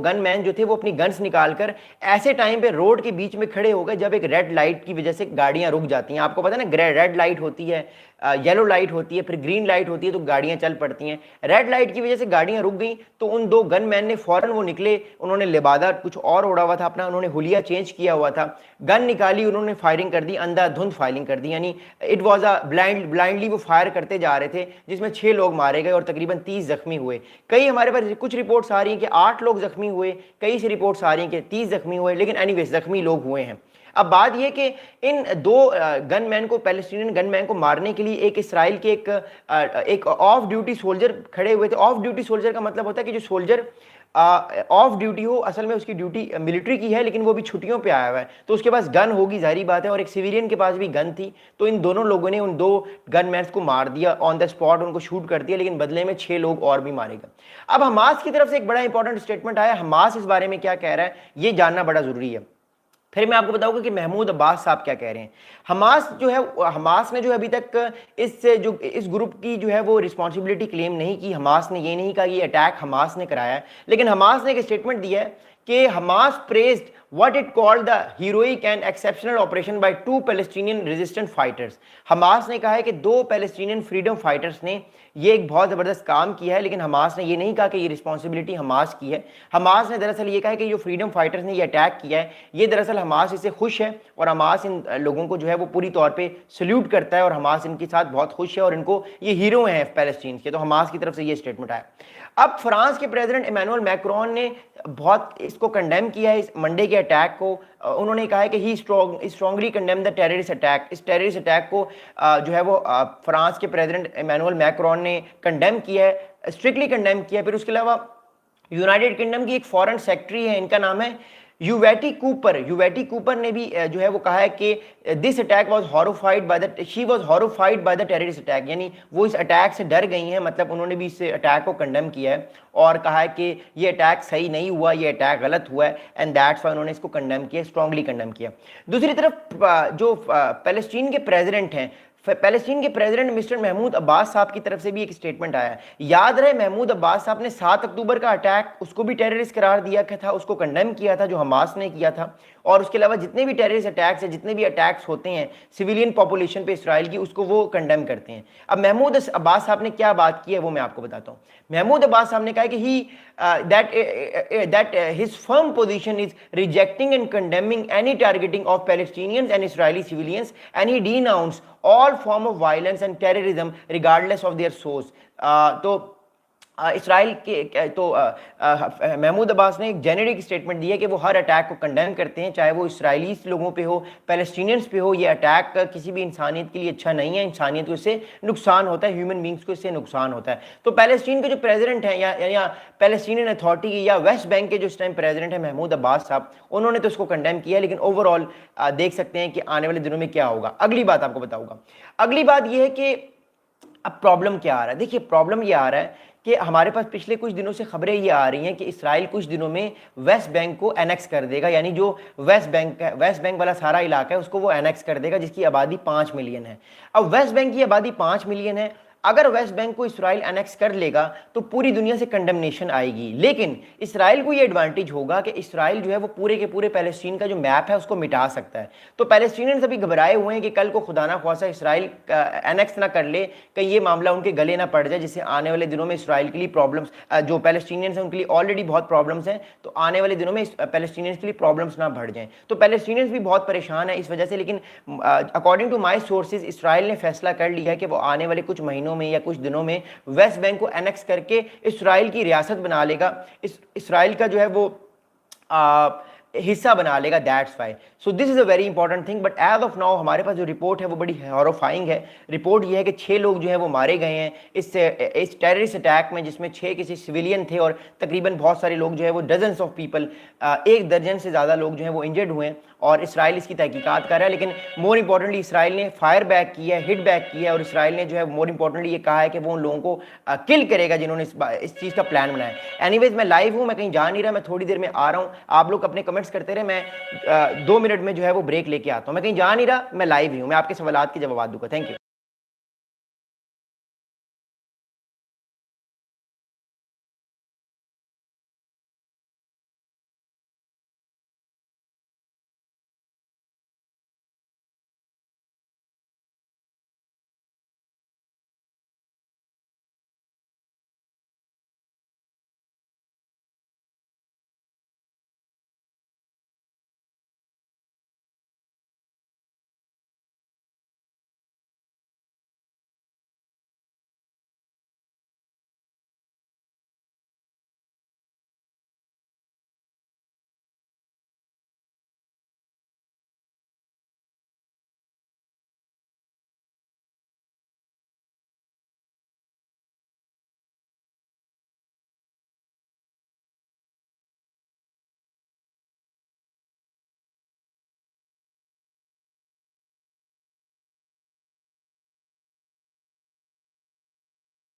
Gun man जो थे वो अपनी गन्स निकालकर ऐसे टाइम पे रोड के बीच में खड़े हो गए जब एक रेड लाइट की वजह से गाड़ियां रुक जाती हैं। आपको पता है ना, रेड लाइट होती है, येलो लाइट होती है, फिर ग्रीन लाइट होती है तो गाड़ियां चल पड़ती हैं। रेड लाइट की वजह से गाड़ियां रुक गई तो उन दो गन मैन ने फौरन वो निकले, उन्होंने लिबादा कुछ और ओढ़ा हुआ था अपना, उन्होंने हुलिया चेंज किया हुआ था, गन निकाली, उन्होंने फायरिंग कर दी, अंधाधुंध फायरिंग कर दी, यानी इट वॉज अ ब्लाइंडली वो फायर करते जा रहे थे, जिसमें 6 लोग मारे गए और तकरीबन 30 जख्मी हुए। कई हमारे पास कुछ रिपोर्ट्स आ रही हैं कि 8 लोग जख्मी हुए, कई सी रिपोर्ट्स आ रही हैं कि 30 जख्मी हुए, लेकिन एनीवेज जख्मी लोग हुए हैं। अब बात यह कि इन दो गनमैन को, पैलेस्टीनियन गनमैन को मारने के लिए एक इसराइल के एक ऑफ ड्यूटी सोल्जर खड़े हुए थे। ऑफ ड्यूटी सोल्जर का मतलब होता है कि जो सोल्जर ऑफ ड्यूटी हो, असल में उसकी ड्यूटी मिलिट्री की है लेकिन वो भी छुट्टियों पे आया हुआ है, तो उसके पास गन होगी, जाहिर बात है, और एक सिविलियन के पास भी गन थी। तो इन दोनों लोगों ने उन दो गनमैन्स को मार दिया ऑन द स्पॉट, उनको शूट कर दिया, लेकिन बदले में 6 लोग और भी मारे गए। अब हमास की तरफ से एक बड़ा इंपॉर्टेंट स्टेटमेंट आया। हमास इस बारे में क्या कह रहा है ये जानना बड़ा जरूरी है। फिर मैं आपको बताऊंगा कि महमूद अब्बास साहब क्या कह रहे हैं। हमास जो है, हमास ने जो अभी तक इस ग्रुप की जो है वो रिस्पॉन्सिबिलिटी क्लेम नहीं की। हमास ने ये नहीं कहा ये अटैक हमास ने कराया है, लेकिन हमास ने एक स्टेटमेंट दिया है कि Hamas praised what it called the heroic and exceptional operation by 2 Palestinian resistance fighters। Hamas ने कहा है कि 2 पैलेस्टीनियन फ्रीडम फाइटर्स ने ये एक बहुत ज़बरदस्त काम किया है, लेकिन हमास ने ये नहीं कहा कि ये रिस्पॉन्सिबिलिटी हमास की है। हमास ने दरअसल ये कहा है कि जो फ्रीडम फाइटर्स ने ये अटैक किया है, ये दरअसल हमास इससे खुश है और हमास इन लोगों को जो है वो पूरी तौर पे सल्यूट करता है और हमास इनके साथ बहुत खुश है और इनको ये हीरो हैं पैलेस्टीन के। तो हमास की तरफ से ये स्टेटमेंट आया। अब फ्रांस के प्रेसिडेंट इमैनुअल मैक्रोन ने बहुत इसको कंडेम किया है, इस मंडे के अटैक को। उन्होंने कहा है कि he strongly condemn the terrorist attack. इस टेररिस्ट अटैक को जो है वो फ्रांस के प्रेसिडेंट इमैनुअल मैक्रोन ने कंडेम किया है, स्ट्रिक्टली कंडेम किया है। फिर उसके अलावा यूनाइटेड किंगडम की एक फॉरेन सेक्रेटरी है, इनका नाम है यूवेटी कूपर। यूवेटी कूपर ने भी जो है वो कहा है कि this attack was horrified by the she was horrified by the terrorist attack, यानी वो इस अटैक से डर गई हैं। मतलब उन्होंने भी इस अटैक को कंडेम किया है और कहा है कि ये अटैक सही नहीं हुआ, ये अटैक गलत हुआ है, एंड दैट्स वाई उन्होंने इसको कंडेम किया, स्ट्रांगली कंडेम किया। दूसरी तरफ जो पैलेस्टीन के प्रेसिडेंट हैं, पैलेस्टीन के प्रेसिडेंट मिस्टर महमूद अब्बास साहब की तरफ से भी एक स्टेटमेंट आया है। याद रहे महमूद अब्बास साहब ने 7 अक्टूबर का अटैक उसको भी टेररिस्ट करार दिया था, उसको कंडेम किया था जो हमास ने किया था। और उसके अलावा जितने भी टेररिस्ट अटैक्स हैं, जितने भी अटैक्स होते हैं सिविलियन पॉपुलेशन पे इसराइल की, उसको वो कंडेम करते हैं। अब महमूद अब्बास साहब ने क्या बात की है वो मैं आपको बताता हूँ। महमूद अब्बास साहब ने कहा कि that his firm position is rejecting and condemning any targeting of Palestinians and Israeli civilians, and he denounced all form of violence and terrorism regardless of their source। तो इसराइल के तो महमूद अब्बास ने एक जेनेरिक स्टेटमेंट दी है कि वो हर attack को condemn करते हैं, चाहे वो इसराइली लोगों पे हो, पैलेस्टीनियंस पे हो। ये अटैक किसी भी इंसानियत के लिए अच्छा नहीं है, इंसानियत को इससे नुकसान होता है, ह्यूमन बींग्स को इससे नुकसान होता है। तो पैलेस्टीन के जो प्रेसिडेंट हैं या पैलेस्टीनियन अथॉरिटी या वेस्ट बैंक के जो इस टाइम प्रेसिडेंट है महमूद अब्बास साहब, उन्होंने तो उसको कंडेम किया, लेकिन ओवरऑल देख सकते हैं कि आने वाले दिनों में क्या होगा। अगली बात आपको बताऊंगा। अगली बात यह है कि अब प्रॉब्लम क्या आ रहा है। देखिए प्रॉब्लम ये आ रहा है कि हमारे पास पिछले कुछ दिनों से खबरें ये आ रही हैं कि इसराइल कुछ दिनों में वेस्ट बैंक को एनेक्स कर देगा, यानी जो वेस्ट बैंक वाला सारा इलाका है उसको वो एनेक्स कर देगा, जिसकी आबादी 5 मिलियन है। अब वेस्ट बैंक की आबादी 5 मिलियन है, अगर वेस्ट बैंक को इसराइल एनेक्स कर लेगा तो पूरी दुनिया से कंडेमनेशन आएगी। लेकिन इसराइल को ये एडवांटेज होगा कि इसराइल जो है वो पूरे के पूरे पैलेस्टीन का जो मैप है उसको मिटा सकता है। तो पैलेस्टीनियंस अभी घबराए हुए हैं कि कल को खुदा ना ख्वासा इसराइल एनेक्स ना कर ले, कहीं ये मामला उनके गले ना पड़ जाए, जिससे आने वाले दिनों में इसराइल के लिए प्रॉब्लम्स, जो पैलेस्टीनियंस हैं उनके लिए ऑलरेडी बहुत प्रॉब्लम्स हैं, तो आने वाले दिनों में पैलेस्टीनियंस के लिए प्रॉब्लम्स ना बढ़ जाएं। तो पैलेस्टीनियंस भी बहुत परेशान है इस वजह से। लेकिन according to my sources Israel ने फैसला कर लिया है कि वो आने वाले कुछ महीनों में या कुछ दिनों में वेस्ट बैंक को एनेक्स करके इसराइल की रियासत बना लेगा, इसराइल का जो है वो हिस्सा बना लेगा। That's why so this is a very important thing. But as of now हमारे पास जो रिपोर्ट है वो बड़ी हॉरिफाइंग है। रिपोर्ट ये है कि 6 लोग जो है वो मारे गए हैं इस टेररिस्ट अटैक में, जिसमें 6 किसी सिविलियन थे और तकरीबन बहुत सारे लोग जो है वो डजन्स ऑफ पीपल, 1 दर्जन से ज़्यादा लोग जो है वो इंजर्ड हुए हैं और इसराइल इसकी तहकीकात कर रहा है। लेकिन मोर इंपॉर्टेंटली इसराइल ने फायर बैक किया है, हिट बैक किया है, और इसराइल ने जो है मोर इंपॉर्टेंटली ये कहा है कि वो उन लोगों को किल करेगा जिन्होंने इस चीज़ का प्लान बनाया। एनीवेज मैं लाइव हूँ, मैं कहीं जा नहीं रहा, मैं थोड़ी देर में आ रहा हूँ। आप लोग अपने कमेंट्स करते रहे, मैं 2 मिनट में जो है वो ब्रेक लेके आता हूँ। मैं कहीं जा नहीं रहा, मैं लाइव ही हूँ, मैं आपके सवालात के जवाब दूंगा। Thank you.